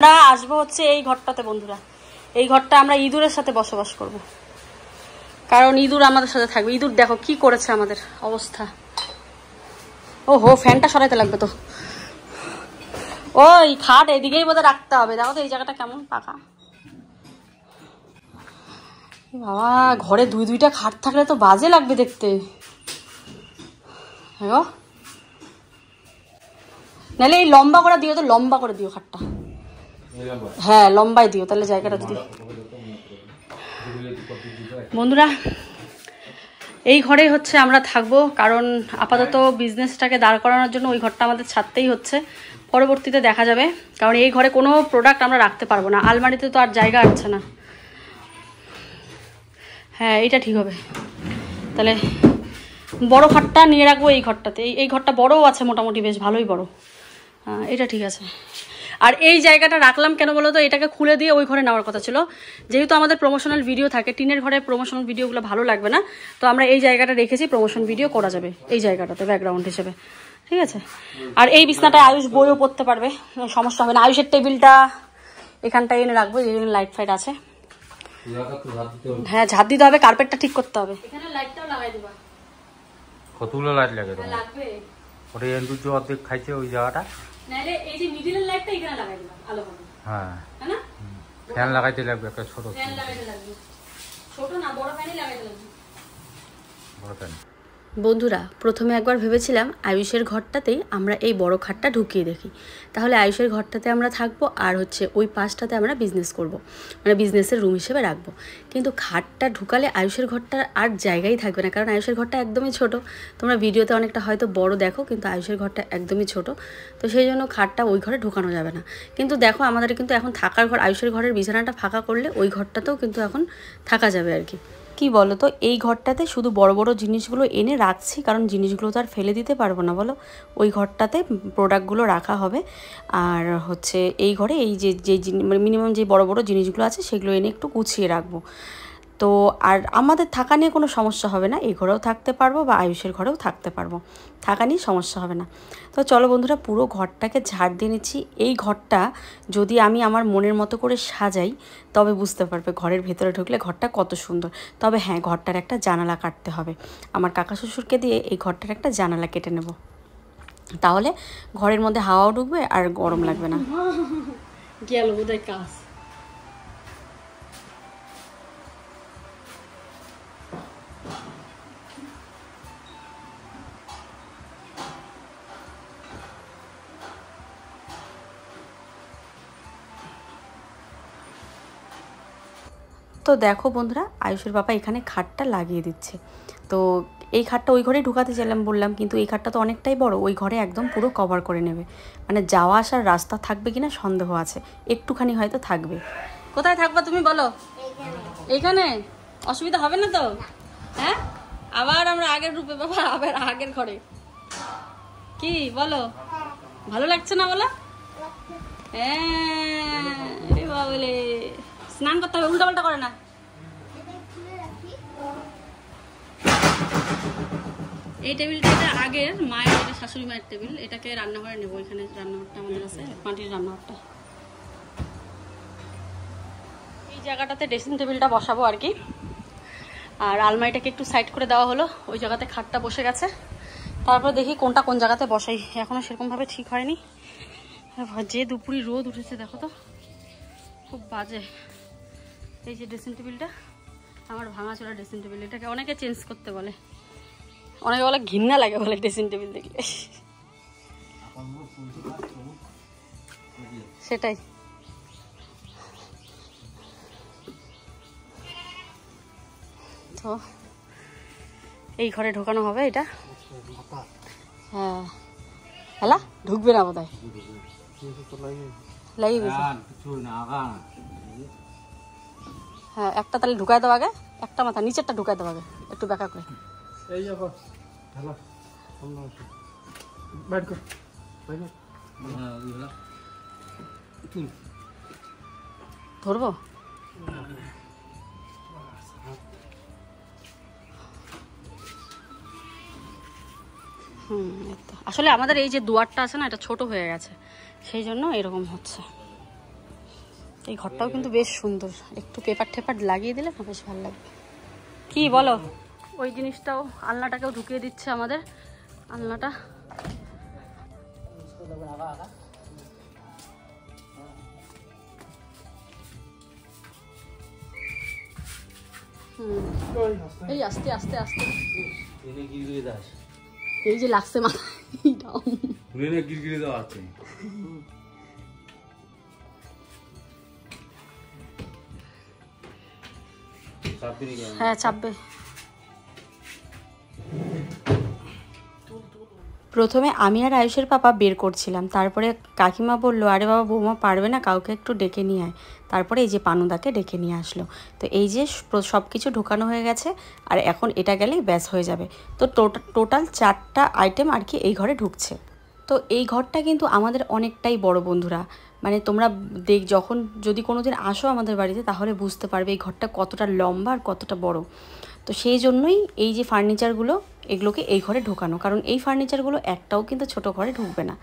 আমরা আসবো হচ্ছে এই ঘরটাতে বন্ধুরা। এই ঘরটা আমরা ইঁদুরের সাথে বসবাস করব, কারণ ইঁদুর আমাদের সাথে থাকবে। ইঁদুর দেখো কি করেছে আমাদের অবস্থা। ও হো, ফ্যানটা সরাইতে লাগবে তো। ওই খাট এদিকেই বোধহয় রাখতে হবে। দেখো তো এই জায়গাটা কেমন পাকা। বাবা, ঘরে দুইটা খাট থাকলে তো বাজে লাগবে দেখতে। হ্যাঁ, নাহলে এই লম্বা করে দিও তো, লম্বা করে দিও খাটটা। হ্যাঁ, লম্বাই দিও, তাহলে জায়গাটা যদি। বন্ধুরা, এই ঘরেই হচ্ছে আমরা থাকবো, কারণ আপাতত বিজনেসটাকে দাঁড় করানোর জন্য ওই ঘরটা আমাদের ছাড়তেই হচ্ছে। পরবর্তীতে দেখা যাবে, কারণ এই ঘরে কোনো প্রোডাক্ট আমরা রাখতে পারবো না। আলমারিতে তো আর জায়গা আসছে না। হ্যাঁ, এইটা ঠিক হবে। তাহলে বড় খাটটা নিয়ে রাখবো এই ঘরটাতে। এই ঘরটা বড়ও আছে, মোটামুটি বেশ ভালোই বড়। হ্যাঁ, এটা ঠিক আছে। আর এই জায়গাটা রাখলাম কেন বলো তো, এটাকে খুলে দিয়ে ওই ঘরে নেওয়ার কথা ছিল। যেহেতু আমাদের প্রমোশনাল ভিডিও থাকে, টিনের ঘরে প্রমোশনাল ভিডিওগুলো ভালো লাগবে না, তো আমরা এই জায়গাটা রেখেছি, প্রমোশন ভিডিও করা যাবে এই জায়গাটাতে ব্যাকগ্রাউন্ড হিসেবে। ঠিক আছে। আর এই বিছনাটা আয়ুষ বইও পড়তে পারবে, সমস্যা হবে না। আয়ুষের টেবিলটা এখানটায় এনে রাখবো, যেখানে লাইট ফাইট আছে। হ্যাঁ, ঝাঁপ দিতে হবে, কার্পেটটা ঠিক করতে হবে। এখানে লাইটটাও লাগাই দিবা। কতগুলো লাইট লাগে? লাগবে। ওটা এন্ডুর যে অর্ধেক খাইছে ওই জায়গাটা, নাইলে এই যে মিডলের লাইটটা এখানে লাগাই দিবা, আলো হবে। হ্যাঁ, তাই না? ফ্যান লাগাইতে লাগবে, একটা ছোট ফ্যান লাগাইতে লাগবে। ছোট না, বড় ফ্যানই লাগাইতে লাগবে। বড় ফ্যান। বন্ধুরা, প্রথমে একবার ভেবেছিলাম আয়ুষের ঘরটাতেই আমরা এই বড় খাটটা ঢুকিয়ে দেখি, তাহলে আয়ুষের ঘরটাতে আমরা থাকবো, আর হচ্ছে ওই পাশটাতে আমরা বিজনেস করব, মানে বিজনেসের রুম হিসেবে রাখবো। কিন্তু খাটটা ঢুকালে আয়ুষের ঘরটা আর জায়গাই থাকবে না, কারণ আয়ুষের ঘরটা একদমই ছোট। তোমরা ভিডিওতে অনেকটা হয়তো বড় দেখো, কিন্তু আয়ুষের ঘরটা একদমই ছোট। তো সেই জন্য খাটটা ওই ঘরে ঢোকানো যাবে না। কিন্তু দেখো, আমাদের কিন্তু এখন থাকার ঘর, আয়ুষের ঘরের বিছানাটা ফাঁকা করলে ওই ঘরটাতেও কিন্তু এখন থাকা যাবে আর কি। কি বলো তো, এই ঘরটাতে শুধু বড় বড় জিনিসগুলো এনে রাখছি, কারণ জিনিসগুলো তো আর ফেলে দিতে পারবো না বলো। ওই ঘরটাতে প্রোডাক্টগুলো রাখা হবে। আর হচ্ছে এই ঘরে এই যে মিনিমাম যে বড় বড় জিনিসগুলো আছে সেগুলো এনে একটু গুছিয়ে রাখবো। তো আর আমাদের থাকা নিয়ে কোনো সমস্যা হবে না, এই ঘরেও থাকতে পারবো বা আয়ুষের ঘরেও থাকতে পারবো, থাকা নিয়ে সমস্যা হবে না। তো চলো বন্ধুরা, পুরো ঘরটাকে ঝাড় দিয়ে নিচ্ছি। এই ঘরটা যদি আমি আমার মনের মতো করে সাজাই, তবে বুঝতে পারবে ঘরের ভেতরে ঢুকলে ঘরটা কত সুন্দর। তবে হ্যাঁ, ঘরটার একটা জানালা কাটতে হবে। আমার কাকা শ্বশুরকে দিয়ে এই ঘরটার একটা জানালা কেটে নেব, তাহলে ঘরের মধ্যে হাওয়াও ঢুকবে আর গরম লাগবে না। গেল বোধহয় কাজ। তো দেখো বন্ধুরা, আয়ুষের বাবা এখানে খাটটা লাগিয়ে দিচ্ছে। তো এই খাটটা ওই ঘরে ঢুকাতে চাইলাম বললাম, কিন্তু এই খাটটা তো অনেকটাই বড়, ওই ঘরে একদম পুরো কভার করে নেবে। মানে যাওয়া আসার রাস্তা থাকবে কিনা সন্দেহ আছে, একটুখানি হয়তো থাকবে। কোথায় থাকবা তুমি বলো? এইখানে অসুবিধা হবে না তো? হ্যাঁ, আবার আমরা আগের রূপে বাবা, আবার আগের ঘরে। কি বলো, ভালো লাগছে না বলো? হ্যাঁ বলে স্নান করতে হবে, উল্টা পাল্টা করে না। এই টেবিলটা এটা আগের মায়ের, এটা শাশুড়ি মায়ের টেবিল, এটাকে রান্নাঘরে নেবো। এখানে রান্নাঘরটা আমাদের আছে, মাটির রান্নাঘরটা। এই জায়গাটাতে ড্রেসিং টেবিলটা বসাবো আর কি। আর আলমারিটাকে একটু সাইড করে দেওয়া হলো, ওই জায়গাতে খাটটা বসে গেছে। তারপর দেখি কোনটা কোন জায়গাতে বসাই, এখনো সেরকমভাবে ঠিক হয়নি। যে দুপুরি রোদ উঠেছে দেখো তো, খুব বাজে। এই যে ড্রেসিং টেবিলটা আমার ভাঙাচোরা ড্রেসিং টেবিল, এটাকে অনেকে চেঞ্জ করতে বলে, অনেকে বলে ঘৃণা লাগে বলে ড্রেসিং টেবিল দেখলে। সেটাই। তো এই ঘরে ঢোকানো হবে এটা। হ্যাঁ, হ্যাঁ ঢুকবে না বোধ হয়, লাগিয়ে দিয়েছে। হ্যাঁ, একটা তাহলে ঢুকাই দেওয়া আগে, একটা মাথা নিচেরটা ঢুকাই দেওয়া আগে, একটু দেখা করে। ধরবো? আসলে আমাদের এই যে দুয়ারটা আছে না, এটা ছোট হয়ে গেছে, সেই জন্য এরকম হচ্ছে। এই ঘরটাও কিন্তু বেশ সুন্দর, একটু পেপার টেপার লাগিয়ে দিলে না বেশ ভালো লাগবে। কি বলো? ওই জিনিসটাও, আলনাটাকেও ঢুকিয়ে দিচ্ছে আমাদের। আলনাটা এই আস্তে আস্তে আস্তে এই যে লাগছে মাথায় হ্যাঁ চাপবে। প্রথমে আমি আর আয়ুষের পাপা বের করছিলাম, তারপরে কাকিমা বলল আরে বাবা বৌমা পারবে না, কাউকে একটু ডেকে নিয়ে আয়। তারপরে এই যে পানুদাকে ডেকে নিয়ে আসলো। তো এই যে সব কিছু ঢোকানো হয়ে গেছে, আর এখন এটা গেলেই ব্যাস হয়ে যাবে। তো টোটাল 4টা আইটেম আর কি এই ঘরে ঢুকছে। তো এই ঘরটা কিন্তু আমাদের অনেকটাই বড় বন্ধুরা, মানে তোমরা যখন যদি কোনো দিন আসো আমাদের বাড়িতে তাহলে বুঝতে পারবে এই ঘরটা কতটা লম্বা আর কতটা বড়। তো সেই জন্যই এই যে ফার্নিচারগুলো এগুলোকে এই ঘরে ঢোকানো, কারণ এই ফার্নিচারগুলো একটাও কিন্তু ছোট ঘরে ঢুকবে না,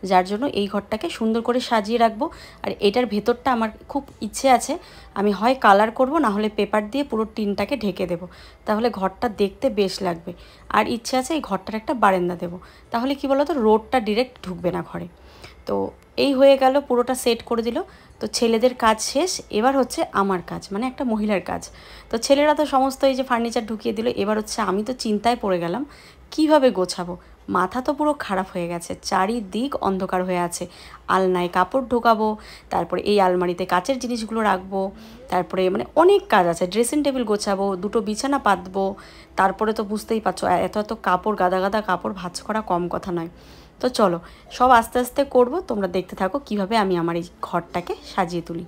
যার জন্য এই ঘরটাকে সুন্দর করে সাজিয়ে রাখবো। আর এটার ভেতরটা আমার খুব ইচ্ছে আছে, আমি হয় কালার করব, না হলে পেপার দিয়ে পুরো টিনটাকে ঢেকে দেবো, তাহলে ঘরটা দেখতে বেশ লাগবে। আর ইচ্ছে আছে এই ঘরটার একটা বারান্দা দেবো, তাহলে কি বলো তো, রোডটা ডিরেক্ট ঢুকবে না ঘরে। তো এই হয়ে গেল, পুরোটা সেট করে দিল। তো ছেলেদের কাজ শেষ, এবার হচ্ছে আমার কাজ, মানে একটা মহিলার কাজ। তো ছেলেরা তো সমস্ত এই যে ফার্নিচার ঢুকিয়ে দিল, এবার হচ্ছে আমি তো চিন্তায় পড়ে গেলাম কিভাবে গোছাবো। মাথা তো পুরো খারাপ হয়ে গেছে, চারিদিক অন্ধকার হয়ে আছে। আলনায় কাপড় ঢোকাবো, তারপরে এই আলমারিতে কাচের জিনিসগুলো রাখবো, তারপরে মানে অনেক কাজ আছে, ড্রেসিং টেবিল গোছাবো, 2টো বিছানা পাতবো, তারপরে তো বুঝতেই পারছো এত এত কাপড়, গাদা গাদা কাপড় ভাঁজ করা কম কথা নয়। তো চলো সব আস্তে আস্তে করবো, তোমরা দেখতে থাকো কিভাবে আমি আমার এই ঘরটাকে সাজিয়ে তুলি।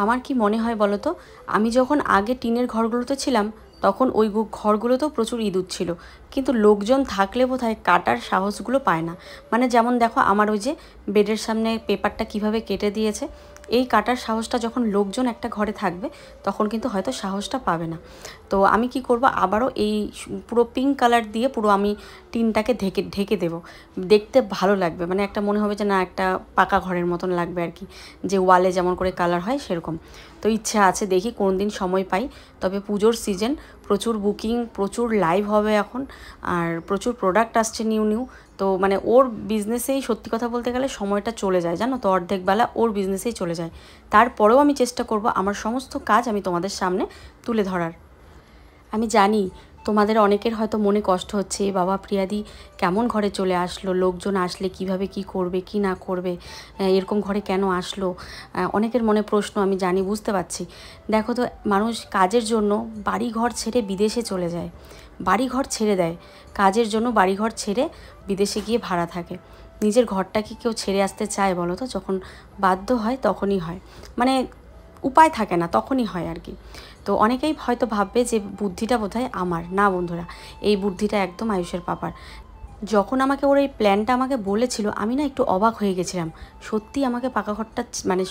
আমার কি মনে হয় বলো তো, আমি যখন আগে টিনের ঘরগুলোতে ছিলাম তখন ওই ঘরগুলোতেও প্রচুর ইঁদুর ছিল, কিন্তু লোকজন থাকলে বোধহয় কাটার সাহসগুলো পায় না। মানে যেমন দেখো আমার ওই যে বেডের সামনে পেপারটা কিভাবে কেটে দিয়েছে, এই কাটার সাহসটা যখন লোকজন একটা ঘরে থাকবে তখন কিন্তু হয়তো সাহসটা পাবে না। তো আমি কি করব, আবারও এই পুরো পিঙ্ক কালার দিয়ে পুরো আমি টিনটাকে ঢেকে দেবো, দেখতে ভালো লাগবে, মানে একটা মনে হবে যে না একটা পাকা ঘরের মতন লাগবে আর কি, যে ওয়ালে যেমন করে কালার হয় সেরকম। তো ইচ্ছা আছে, দেখি কোন দিন সময় পাই। তবে পুজোর সিজন, প্রচুর বুকিং, প্রচুর লাইভ হবে এখন, আর প্রচুর প্রোডাক্ট আসছে নিউ নিউ। তো মানে ওর বিজনেসেই সত্যি কথা বলতে গেলে সময়টা চলে যায় জানো তো, অর্ধেকবেলা ওর বিজনেসেই চলে যায়। তারপরেও আমি চেষ্টা করব আমার সমস্ত কাজ আমি তোমাদের সামনে তুলে ধরার। আমি জানি তোমাদের অনেকের হয়তো মনে কষ্ট হচ্ছে, বাবা প্রিয়াদি কেমন ঘরে চলে আসলো, লোকজন আসলে কিভাবে কি করবে কি না করবে, এরকম ঘরে কেন আসলো, অনেকের মনে প্রশ্ন, আমি জানি, বুঝতে পারছি। দেখো তো, মানুষ কাজের জন্য বাড়ি ঘর ছেড়ে বিদেশে চলে যায়, বাড়ি ঘর ছেড়ে দেয় কাজের জন্য, বাড়ি ঘর ছেড়ে বিদেশে গিয়ে ভাড়া থাকে। নিজের ঘরটা কি কেউ ছেড়ে আসতে চায় বলো তো? যখন বাধ্য হয় তখনই হয়, মানে উপায় থাকে না তখনই হয় আর কি। তো অনেকেই হয়তো ভাববে যে বুদ্ধিটা বোধহয় আমার, না বন্ধুরা, এই বুদ্ধিটা একদম আয়ুষের পাপার। যখন আমাকে ওর এই প্ল্যানটা আমাকে বলেছিল, আমি না একটু অবাক হয়ে গেছিলাম। সত্যি আমাকে পাকা ঘরটা মানে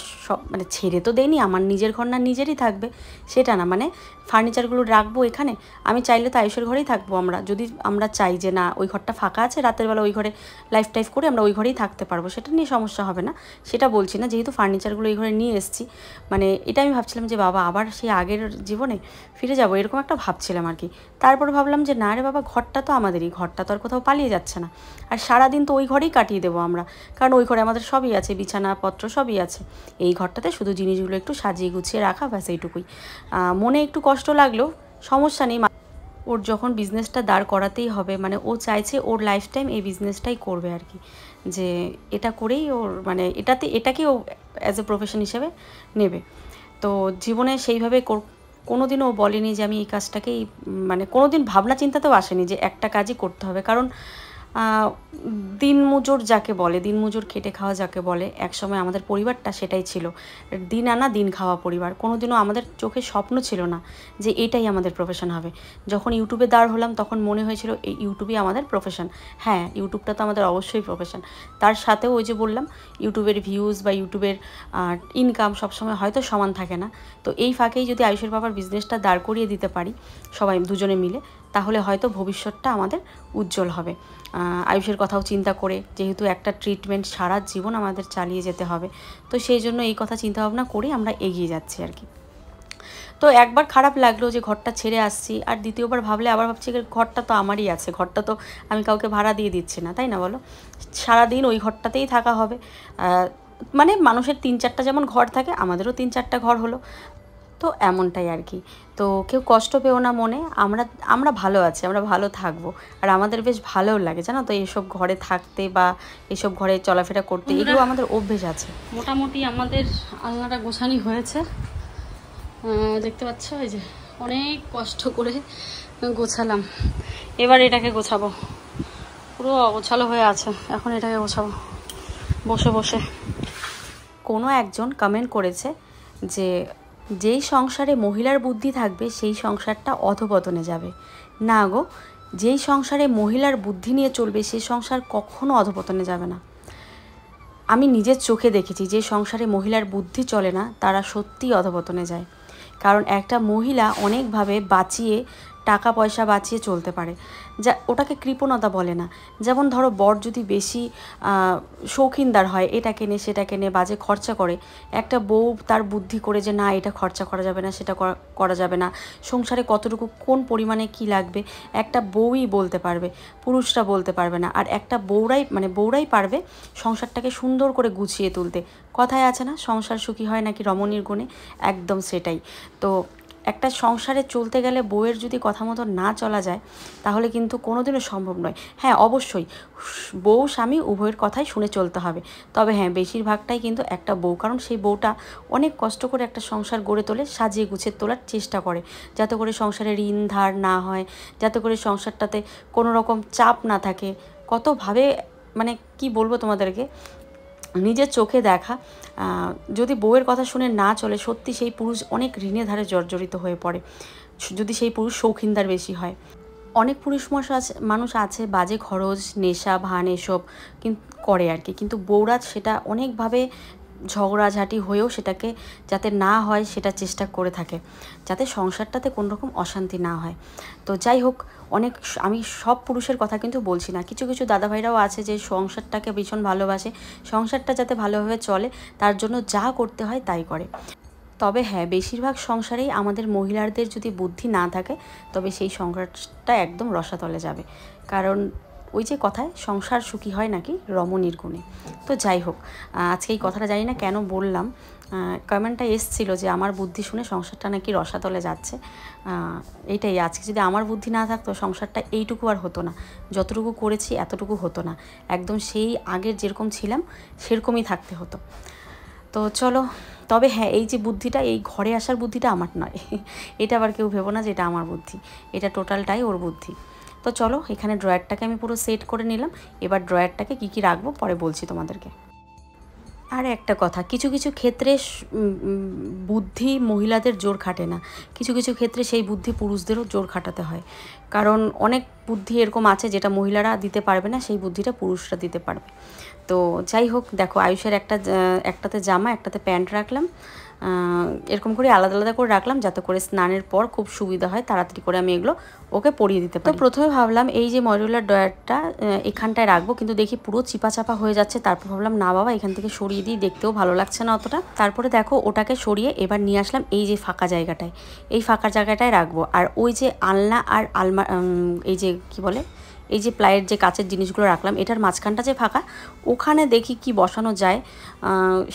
মানে ছেড়ে তো দেয়নি, আমার নিজের ঘর না নিজেরই থাকবে সেটা না, মানে ফার্নিচারগুলো রাখবো এখানে, আমি চাইলে তো আয়ুষের ঘরেই থাকবো আমরা, যদি আমরা চাই যে না ওই ঘরটা ফাঁকা আছে, রাতের বেলা ওই ঘরে লাইফ টাইফ করে আমরা ওই ঘরেই থাকতে পারবো, সেটা নিয়ে সমস্যা হবে না, সেটা বলছি না। যেহেতু ফার্নিচারগুলো এই ঘরে নিয়ে এসেছি, মানে এটা আমি ভাবছিলাম যে বাবা আবার সেই আগের জীবনে ফিরে যাবো, এরকম একটা ভাবছিলাম আর কি। তারপর ভাবলাম যে না রে বাবা, ঘরটা তো আমাদেরই, ঘরটা তো আর কোথাও পালিয়ে যাচ্ছে না, আর সারাদিন তো ওই ঘরেই কাটিয়ে দেবো আমরা, কারণ ওই ঘরে আমাদের সবই আছে, বিছানাপত্র সবই আছে। এই ঘরটাতে শুধু জিনিসগুলো একটু সাজিয়ে গুছিয়ে রাখা, ব্যাস এইটুকুই। মনে একটু কষ্ট লাগলেও সমস্যা নেই, ওর যখন বিজনেসটা দাঁড় করাতেই হবে, মানে ও চাইছে ওর লাইফ টাইম এই বিজনেসটাই করবে আর কি, যে এটা করেই ওর মানে এটাকে ও অ্যাজ এ প্রফেশন হিসেবে নেবে। তো জীবনে সেইভাবে কোনো দিনও বলেনি যে আমি এই কাজটাকেই, মানে কোনো দিন ভাবনা চিন্তাতেও আসেনি যে একটা কাজই করতে হবে, কারণ দিনমজুর যাকে বলে, দিনমজুর খেটে খাওয়া যাকে বলে, একসময় আমাদের পরিবারটা সেটাই ছিল, দিন আনা দিন খাওয়া পরিবার। কোনোদিনও আমাদের চোখে স্বপ্ন ছিল না যে এটাই আমাদের প্রফেশন হবে। যখন ইউটিউবে দাঁড় হলাম তখন মনে হয়েছিল এই ইউটিউবই আমাদের প্রফেশন। হ্যাঁ, ইউটিউবটা তো আমাদের অবশ্যই প্রফেশন, তার সাথেও ওই যে বললাম ইউটিউবের ভিউজ বা ইউটিউবের ইনকাম সবসময় হয়তো সমান থাকে না। তো এই ফাঁকেই যদি আয়ুষের বাবার বিজনেসটা দাঁড় করিয়ে দিতে পারি সবাই দুজনে মিলে, তাহলে হয়তো ভবিষ্যৎটা আমাদের উজ্জ্বল হবে। আয়ুষের কথাও চিন্তা করে, যেহেতু একটা ট্রিটমেন্ট সারা জীবন আমাদের চালিয়ে যেতে হবে, তো সেই জন্য এই কথা চিন্তাভাবনা করেই আমরা এগিয়ে যাচ্ছি আর কি। তো একবার খারাপ লাগলো যে ঘরটা ছেড়ে আসছি, আর দ্বিতীয়বার ভাবলে আবার ভাবছি ঘরটা তো আমারই আছে, ঘরটা তো আমি কাউকে ভাড়া দিয়ে দিচ্ছি না, তাই না বলো? সারাদিন ওই ঘরটাতেই থাকা হবে। মানে মানুষের 3-4টা যেমন ঘর থাকে, আমাদেরও 3-4টা ঘর হলো, তো এমনটাই আর কি। তো কেউ কষ্ট পেও না মনে, আমরা ভালো আছি, আমরা ভালো থাকবো, আর আমাদের বেশ ভালোও লাগে জানো তো এইসব ঘরে থাকতে বা এইসব ঘরে চলাফেরা করতে, এগুলো আমাদের অভ্যেস আছে। মোটামুটি আমাদের আলনাটা গোছানি হয়েছে, দেখতে পাচ্ছ এই যে অনেক কষ্ট করে গোছালাম। এবার এটাকে গোছাবো, পুরো অগোছালো হয়ে আছে, এখন এটাকে গোছাবো বসে বসে। কোনো একজন কমেন্ট করেছে যে যেই সংসারে মহিলার বুদ্ধি থাকবে সেই সংসারটা অধপতনে যাবে। না গো, যেই সংসারে মহিলার বুদ্ধি নিয়ে চলবে সেই সংসার কখনো অধপতনে যাবে না। আমি নিজের চোখে দেখেছি যে সংসারে মহিলার বুদ্ধি চলে না, তারা সত্যিই অধপতনে যায়। কারণ একটা মহিলা অনেকভাবে বাঁচিয়ে, টাকা পয়সা বাঁচিয়ে চলতে পারে, যা ওটাকে কৃপণতা বলে না। যেমন ধরো বর যদি বেশি শৌখিনদার হয়, এটা কেনে সেটা কেনে বাজে খরচা করে, একটা বউ তার বুদ্ধি করে যে না এটা খরচা করা যাবে না, সেটা করা যাবে না, সংসারে কতটুকু কোন পরিমাণে কি লাগবে একটা বউই বলতে পারবে, পুরুষরা বলতে পারবে না। আর একটা বউরাই পারবে সংসারটাকে সুন্দর করে গুছিয়ে তুলতে। কথায় আছে না, সংসার সুখী হয় নাকি রমণীর গুণে, একদম সেটাই। তো একটা সংসারে চলতে গেলে বউয়ের যদি কথা মতো না চলা যায় তাহলে কিন্তু কোনোদিনও সম্ভব নয়। হ্যাঁ, অবশ্যই বউ স্বামী উভয়ের কথাই শুনে চলতে হবে, তবে হ্যাঁ বেশিরভাগটাই কিন্তু একটা বউ, কারণ সেই বউটা অনেক কষ্ট করে একটা সংসার গড়ে তোলে, সাজিয়ে গুছিয়ে তোলার চেষ্টা করে, যাতে করে সংসারে ঋণ ধার না হয়, যাতে করে সংসারটাতে কোনো রকম চাপ না থাকে। কতভাবে মানে কি বলবো তোমাদেরকে, নিজের চোখে দেখা। যদি বউয়ের কথা শুনে না চলে, সত্যি সেই পুরুষ অনেক ঋণে ধারে জর্জরিত হয়ে পড়ে, যদি সেই পুরুষ শৌখিনদার বেশি হয়। অনেক পুরুষ মানুষ আছে বাজে খরচ, নেশা ভান এসব কিন্তু করে আর কি, কিন্তু বউরা সেটা অনেকভাবে ঝগড়াঝাটি হয়েও সেটাকে যাতে না হয় সেটা চেষ্টা করে থাকে, যাতে সংসারটাতে কোনো রকম অশান্তি না হয়। তো যাই হোক, আমি সব পুরুষের কথা কিন্তু বলছি না, কিছু কিছু দাদাভাইরাও আছে যে সংসারটাকে ভীষণ ভালোবাসে, সংসারটা যাতে ভালোভাবে চলে তার জন্য যা করতে হয় তাই করে। তবে হ্যাঁ, বেশিরভাগ সংসারেই আমাদের মহিলাদের যদি বুদ্ধি না থাকে তবে সেই সংসারটা একদম রসাতলে যাবে। কারণ ওই যে কথায় সংসার সুখী হয় নাকি রমণীর গুণে। তো যাই হোক, আজকে এই কথাটা জানি না কেন বললাম, কমেন্টটা এসেছিলো যে আমার বুদ্ধি শুনে সংসারটা নাকি রসাতলে যাচ্ছে। এইটাই, আজকে যদি আমার বুদ্ধি না থাকতো সংসারটা এইটুকু আর হতো না, যতটুকু করেছি এতটুকু হতো না, একদম সেই আগের যেরকম ছিলাম সেরকমই থাকতে হতো। তো চলো, তবে হ্যাঁ এই যে বুদ্ধিটা, এই ঘরে আসার বুদ্ধিটা আমার নয়, এটা আবার কেউ ভেবো না যে এটা আমার বুদ্ধি, এটা টোটালটাই ওর বুদ্ধি। তো চলো, এখানে ড্রয়ারটাকে আমি পুরো সেট করে নিলাম, এবার ড্রয়ারটাকে কী কী রাখবো পরে বলছি তোমাদেরকে। আর একটা কথা, কিছু কিছু ক্ষেত্রে বুদ্ধি মহিলাদের জোর খাটে না, কিছু কিছু ক্ষেত্রে সেই বুদ্ধি পুরুষদেরও জোর খাটাতে হয়। কারণ অনেক বুদ্ধি এরকম আছে যেটা মহিলারা দিতে পারবে না, সেই বুদ্ধিটা পুরুষরা দিতে পারবে। তো যাই হোক, দেখো আয়ুষের একটাতে জামা একটাতে প্যান্ট রাখলাম, এরকম করে আলাদা আলাদা করে রাখলাম যাতে করে স্নানের পর খুব সুবিধা হয়, তাড়াতাড়ি করে আমি এগুলো ওকে পরিয়ে দিতে পারি। তো প্রথমে ভাবলাম এই যে মডিউলার ড্রয়ারটা এখানটায় রাখবো, কিন্তু দেখি পুরো চিপা চাপা হয়ে যাচ্ছে, তারপর ভাবলাম না বাবা এখান থেকে সরিয়ে দিই, দেখতেও ভালো লাগছে না অতটা। তারপরে দেখো ওটাকে সরিয়ে এবার নিয়ে আসলাম এই যে ফাঁকা জায়গাটায়, এই ফাঁকা জায়গাটায় রাখবো। আর ওই যে আলনা আর এই যে কি বলে, এই যে প্লাইয়ের যে কাচের জিনিসগুলো রাখলাম, এটার মাঝখানটা যে ফাঁকা, ওখানে দেখি কি বসানো যায়।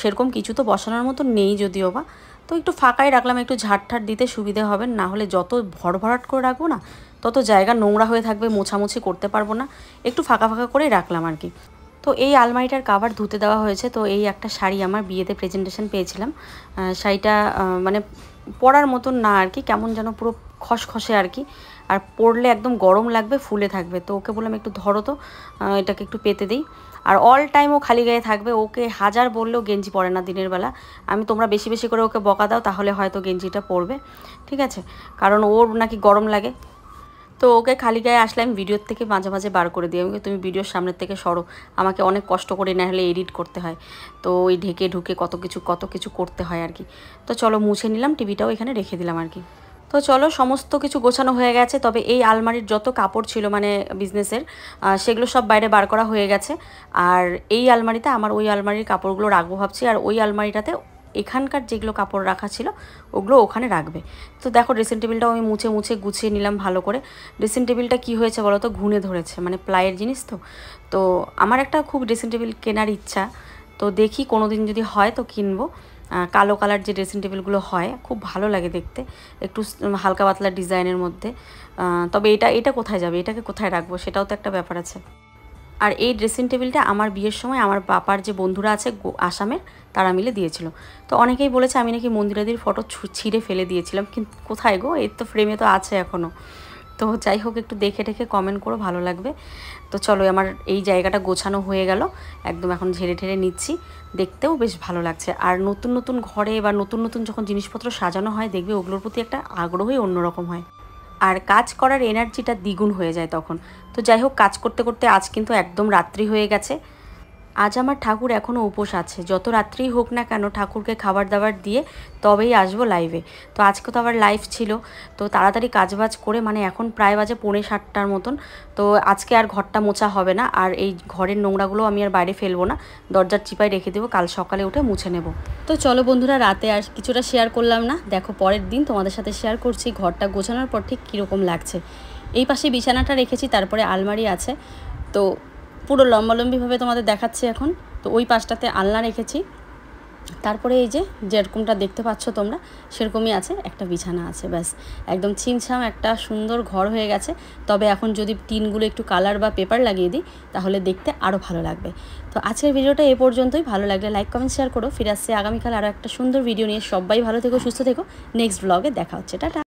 সেরকম কিছু তো বসানোর মতো নেই যদিও বা, তো একটু ফাঁকাই রাখলাম, একটু ঝাড় দিতে সুবিধে হবে, না হলে যত ভরাট করে রাখবো না তত জায়গা নোংরা হয়ে থাকবে, মোছামুছি করতে পারবো না, একটু ফাঁকা ফাঁকা করেই রাখলাম আর কি। তো এই আলমারিটার কাভার ধুতে দেওয়া হয়েছে। তো এই একটা শাড়ি আমার বিয়েতে প্রেজেন্টেশন পেয়েছিলাম, শাড়িটা মানে পরার মতন না আর কি, কেমন যেন পুরো খসখসে আর কি, আর পরলে একদম গরম লাগবে, ফুলে থাকবে। তো ওকে বললাম একটু ধরো তো, এটাকে একটু পেতে দিই। আর অল টাইম ও খালি গায়ে থাকবে, ওকে হাজার বললেও গেঞ্জি পরে না দিনের বেলা। তোমরা বেশি বেশি করে ওকে বকা দাও তাহলে হয়তো গেঞ্জিটা পরবে, ঠিক আছে, কারণ ওর নাকি গরম লাগে। তো ওকে খালি গায়ে আসলে আমি ভিডিওর থেকে মাঝে মাঝে বার করে দিই, আমাকে তুমি ভিডিওর সামনের থেকে সরো, আমাকে অনেক কষ্ট করে না হলে এডিট করতে হয়, তো ওই ঢুকে কত কিছু করতে হয় আর কি। তো চলো মুছে নিলাম, টিভিটাও এখানে রেখে দিলাম আর কি। তো চলো সমস্ত কিছু গোছানো হয়ে গেছে, তবে এই আলমারির যত কাপড় ছিল মানে বিজনেসের সেগুলো সব বাইরে বার করা হয়ে গেছে। আর এই আলমারিতে আমার ওই আলমারির কাপড়গুলো রাখবো ভাবছি, আর ওই আলমারিটাতে এখানকার যেগুলো কাপড় রাখা ছিল ওগুলো ওখানে রাখবে। তো দেখো ড্রেসিং টেবিলটাও আমি মুছে মুছে গুছিয়ে নিলাম ভালো করে। ড্রেসিং টেবিলটা কী হয়েছে বলো তো, ঘুনে ধরেছে, মানে প্লাইয়ের জিনিস তো। তো আমার একটা খুব ড্রেসিং টেবিল কেনার ইচ্ছা, তো দেখি কোনো দিন যদি হয় তো কিনবো। কালো কালার যে ড্রেসিং টেবিলগুলো হয় খুব ভালো লাগে দেখতে, একটু হালকা পাতলা ডিজাইনের মধ্যে। তবে এটা কোথায় যাবে, এটাকে কোথায় রাখবো সেটাও তো একটা ব্যাপার আছে। আর এই ড্রেসিং টেবিলটা আমার বিয়ের সময় আমার বাবার যে বন্ধুরা আছে আসামের, তারা মিলে দিয়েছিল। তো অনেকেই বলেছে আমি নাকি মন্দিরাদির ফটো ছিঁড়ে ফেলে দিয়েছিলাম, কিন্তু কোথায় গো, এর তো ফ্রেমে তো আছে এখনও। তো যাই হোক, একটু দেখে কমেন্ট করো, ভালো লাগবে। তো চলো আমার এই জায়গাটা গোছানো হয়ে গেল, একদম এখন ঝেড়ে ঠেড়ে নিচ্ছি, দেখতেও বেশ ভালো লাগছে। আর নতুন নতুন ঘরে বা নতুন নতুন যখন জিনিসপত্র সাজানো হয় দেখবে ওগুলোর প্রতি একটা আগ্রহই অন্যরকম হয়, আর কাজ করার এনার্জিটা দ্বিগুণ হয়ে যায় তখন। তো যাই হোক, কাজ করতে করতে আজ কিন্তু একদম রাত্রি হয়ে গেছে। আজ আমার ঠাকুর এখনও উপোস আছে, যত রাত্রিই হোক না কেন ঠাকুরকে খাবার দাবার দিয়ে তবেই আসবো লাইভে। তো আজকে তো আবার লাইভ ছিল, তো তাড়াতাড়ি কাজবাজ করে, মানে এখন প্রায় বাজে 6:45 মতন। তো আজকে আর ঘরটা মোছা হবে না, আর এই ঘরের নোংরাগুলো আমি আর বাইরে ফেলবো না, দরজার চিপায় রেখে দেবো, কাল সকালে উঠে মুছে নেব। তো চলো বন্ধুরা, রাতে আর কিছুটা শেয়ার করলাম না, দেখো পরের দিন তোমাদের সাথে শেয়ার করছি ঘরটা গোছানোর পর ঠিক কীরকম লাগছে। এই পাশে বিছানাটা রেখেছি, তারপরে আলমারি আছে, তো পুরো লম্বালম্বিভাবে তোমাদের দেখাচ্ছি এখন। তো ওই পাশটাতে আলনা রেখেছি, তারপরে এই যে যেরকমটা দেখতে পাচ্ছ তোমরা সেরকমই আছে, একটা বিছানা আছে, ব্যাস একদম ছিমছাম একটা সুন্দর ঘর হয়ে গেছে। তবে এখন যদি টিনগুলো একটু কালার বা পেপার লাগিয়ে দিই তাহলে দেখতে আরও ভালো লাগবে। তো আজকের ভিডিওটা এ পর্যন্তই, ভালো লাগলে লাইক কমেন্ট শেয়ার করো। ফিরে আসছে আগামীকাল আরও একটা সুন্দর ভিডিও নিয়ে। সবাই ভালো থেকো, সুস্থ থেকো, নেক্সট ব্লগে দেখা হচ্ছে, টাটা।